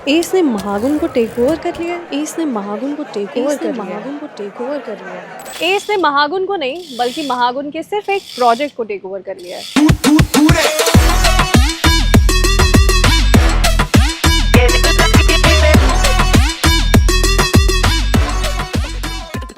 S ने महागुन को take over कर लिया। एस ने महागुन को टेक ओवर कर लिया। महागुन को टेक ओवर कर लिया। एस ने महागुन को नहीं बल्कि महागुन के सिर्फ एक प्रोजेक्ट को टेक ओवर कर लिया है।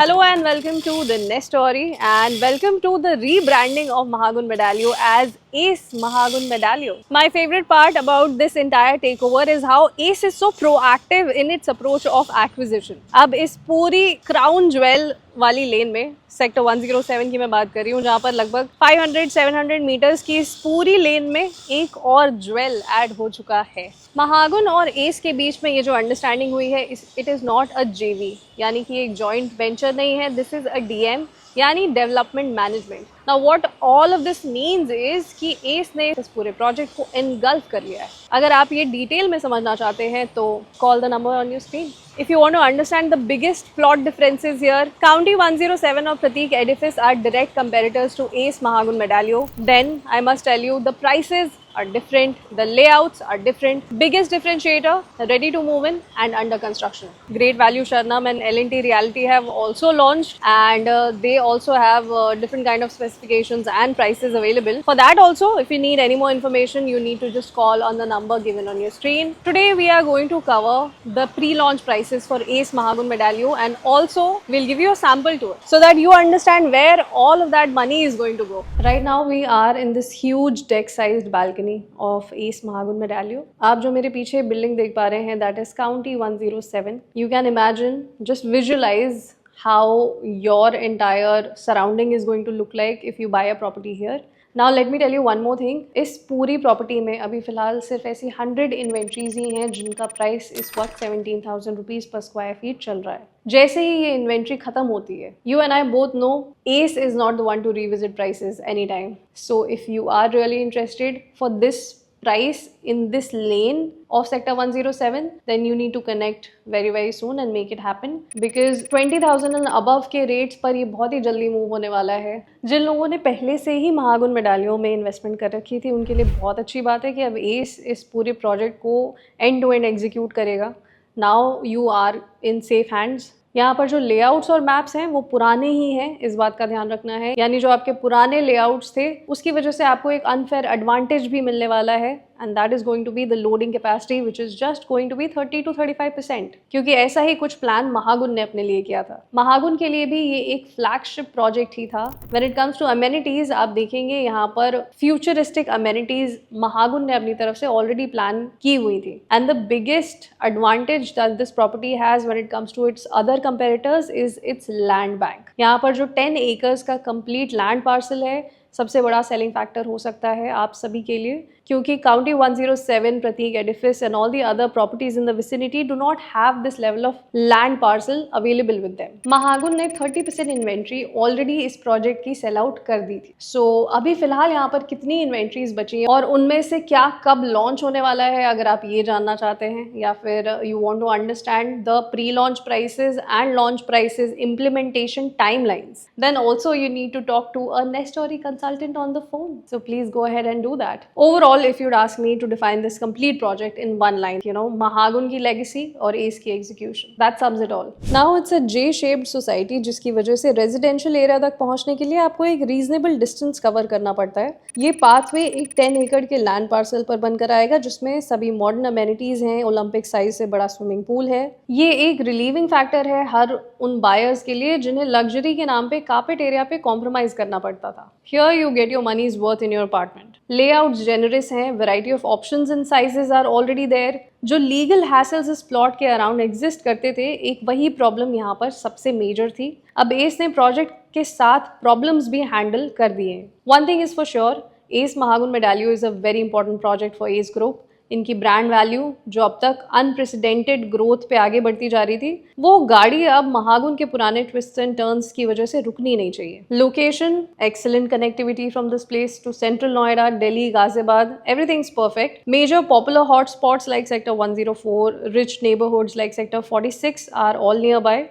Hello and welcome to the next story and welcome to the rebranding of Mahagun Medallion as Ace Mahagun Medallion. My favorite part about this entire takeover is how Ace is so proactive in its approach of acquisition. अब इस पूरी crown jewel वाली लेन में sector 107 की मैं बात कर रही हूँ, जहाँ पर लगभग 500-700 मीटर्स की इस पूरी लेन में एक और ज्वेल ऐड हो चुका है। महागुन और एस के बीच में ये जो अंडरस्टैंडिंग हुई है, इट इज़ नॉट अ जेवी, यानी कि एक जॉइंट वेंचर नहीं है। दिस इज़ अ डीएम यानी development management. Now what all of this means is कि एस ने इस पूरे प्रोजेक्ट को एनगल्फ कर लिया है। अगर आप ये डिटेल में समझना चाहते हैं तो call the number on your screen if you want to understand the biggest plot differences here. County 107 or Pratik Edifice are direct competitors to Ace Mahagun Medallion. Then I must tell you the prices are different, the layouts are different. Biggest differentiator, ready to move in and under construction. Great Value Sharnam and L&T Realty have also launched, and they also have different kind of specifications and prices available. For that also, if you need any more information, you need to just call on the number given on your screen. Today we are going to cover the pre-launch prices for Ace Mahagun Medallion, and also we'll give you a sample tour so that you understand where all of that money is going to go. Right now we are in this huge deck-sized balcony of Ace Mahagun Medallion. आप जो मेरे पीछे building देख पा रहे हैं, that is County 107. You can imagine, just visualize how your entire surrounding is going to look like if you buy a property here. Now let me tell you one more thing. इस पूरी property में अभी फ़िलहाल सिर्फ ऐसी 100 inventories ही हैं जिनका price इस वक्त 17,000 रुपीज़ पर स्क्वायर फीट चल रहा है। जैसे ही ये इन्वेंट्री खत्म होती है, you and I both know Ace is not the one to revisit prices anytime. So if you are really interested for this price in this lane of sector 107, then you need to connect very soon and make it happen, because 20,000 and above के rates पर ये बहुत ही जल्दी move होने वाला है। जिन लोगों ने पहले से ही महागुन मेडालियन में इन्वेस्टमेंट कर रखी थी, उनके लिए बहुत अच्छी बात है कि अब एस इस पूरे प्रोजेक्ट को एंड टू एंड एग्जीक्यूट करेगा। Now you are in safe hands. यहाँ पर जो लेआउट्स और मैप्स हैं वो पुराने ही हैं, इस बात का ध्यान रखना है। यानी जो आपके पुराने लेआउट्स थे उसकी वजह से आपको एक अनफेयर एडवांटेज भी मिलने वाला है, and that is going to be the loading capacity which is just going to be 30 to 35%, क्योंकि ऐसा ही कुछ प्लान महागुन ने अपने लिए किया था। महागुन के लिए भी ये एक फ्लैगशिप प्रोजेक्ट ही था। When it comes to amenities, आप देखेंगे यहाँ पर फ्यूचरिस्टिक amenities महागुन ने अपनी तरफ से ऑलरेडी प्लान की हुई थी। And the biggest advantage that this property has when it comes to its other competitors is its land bank. यहाँ पर जो 10 acres का complete land parcel है, सबसे बड़ा सेलिंग फैक्टर हो सकता है आप सभी के लिए, क्योंकि county 107, Prateek edifice and all the other properties in the vicinity do not have this level of land parcel available with them. Mahagun ने 30% इन्वेंट्री ऑलरेडी इस प्रोजेक्ट की सेल आउट कर दी थी। सो अभी फिलहाल यहाँ पर कितनी इन्वेंट्रीज बची हैं और उनमें से क्या कब लॉन्च होने वाला है, अगर आप ये जानना चाहते हैं, या फिर you want to understand the pre launch prices and launch prices implementation timelines, then also you need to talk to a Nestory consultant on the phone. So please go ahead and do that. Overall, if you'd ask me to define this complete project in one line, Mahagun की legacy और Ace की execution, that sums it all. Now it's a J-shaped society, जिसकी वजह से residential area तक पहुंचने के लिए आपको एक reasonable distance cover करना पड़ता है। ये pathway एक 10 एकड़ के land parcel पर बनकर आएगा, जिसमें सभी modern amenities हैं, Olympic size से बड़ा swimming pool है। ये एक relieving factor है हर उन buyers के लिए जिन्हें luxury के नाम पे carpet area पे compromise करना पड़ता था। Here you get your money's worth in your apartment. Layouts generous हैं, variety of options and sizes are already there. जो legal hassles इस plot के around exist करते थे, एक वही problem यहाँ पर सबसे major थी। अब एस ने project के साथ problems भी handle कर दिए हैं। One thing is for sure, Ace Mahagun Medallion is a very important project for Ace Group. इनकी ब्रांड वैल्यू जो अब तक अनप्रेसिडेंटेड ग्रोथ पे आगे बढ़ती जा रही थी, वो गाड़ी अब महागुन के पुराने ट्विस्ट एंड टर्न्स की वजह से रुकनी नहीं चाहिए। Location, excellent connectivity from this place to central Noida, Delhi, Ghaziabad, everything's perfect. Major popular hot spots like sector 104, rich neighbourhoods like sector 46 are all nearby.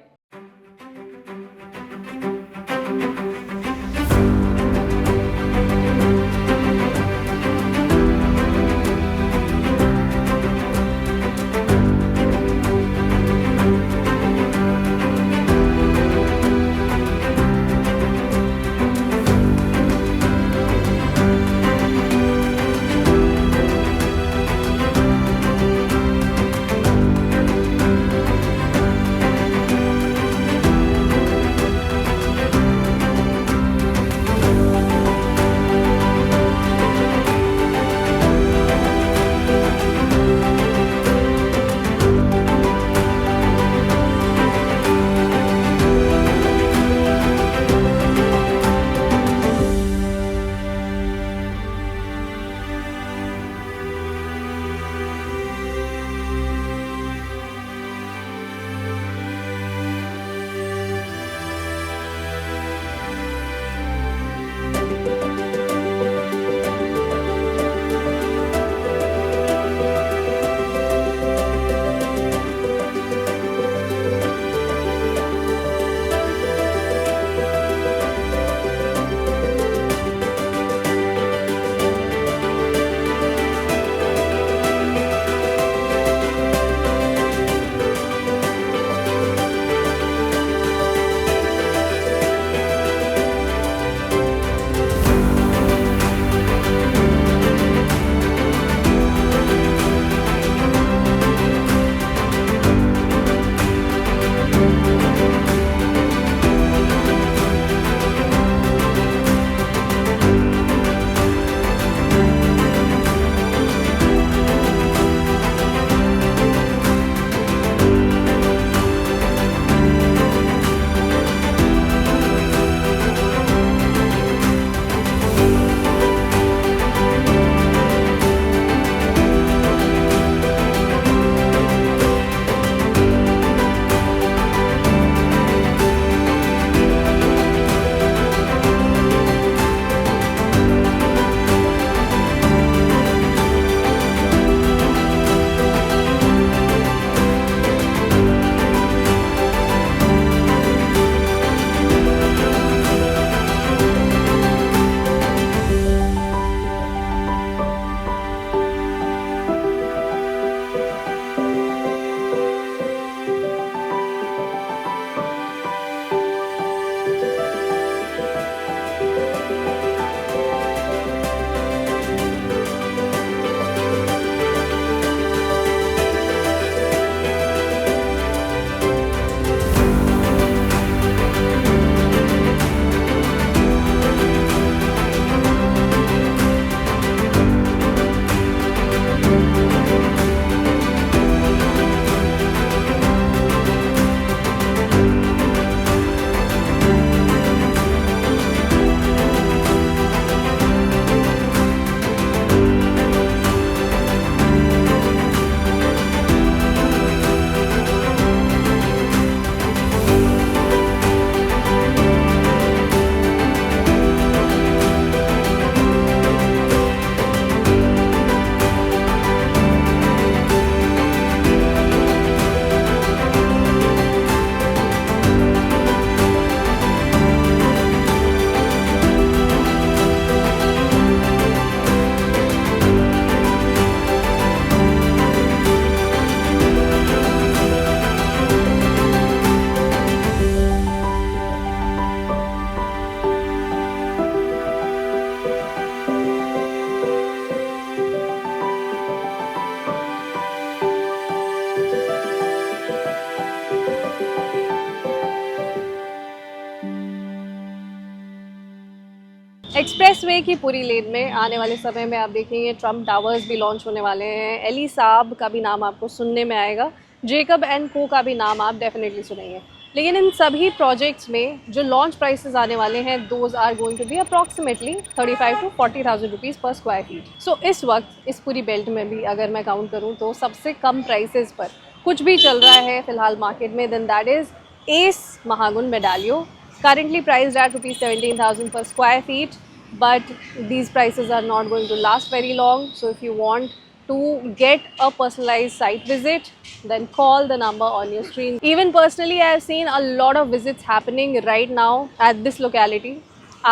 Expressway की पूरी लेन में आने वाले समय में आप देखेंगे ट्रम्प टावर्स भी लॉन्च होने वाले हैं। एली साब का भी नाम आपको सुनने में आएगा, जेकब एंड को का भी नाम आप डेफिनेटली सुनेंगे। लेकिन इन सभी प्रोजेक्ट्स में जो लॉन्च प्राइसेस आने वाले हैं those are going to be approximately 35 to 40,000 rupees per square feet. So इस वक्त इस पूरी बेल्ट में भी अगर मैं काउंट करूँ तो सबसे कम प्राइसेस पर कुछ भी चल रहा है फिलहाल मार्केट में, then that is as Mahagun Medalio, currently priced at rupees 17,000 per square feet, but these prices are not going to last very long. So if you want to get a personalized site visit, then call the number on your screen. Even personally I have seen a lot of visits happening right now at this locality.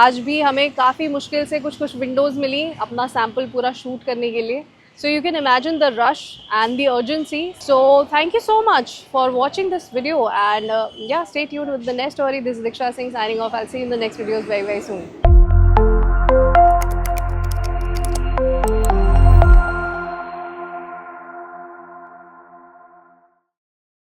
आज भी हमें काफ़ी मुश्किल से कुछ Windows मिली अपना sample पूरा shoot करने के लिए. So you can imagine the rush and the urgency. So thank you so much for watching this video, and yeah, stay tuned with the next story. This is Diksha Singh signing off. I'll see you in the next videos very soon.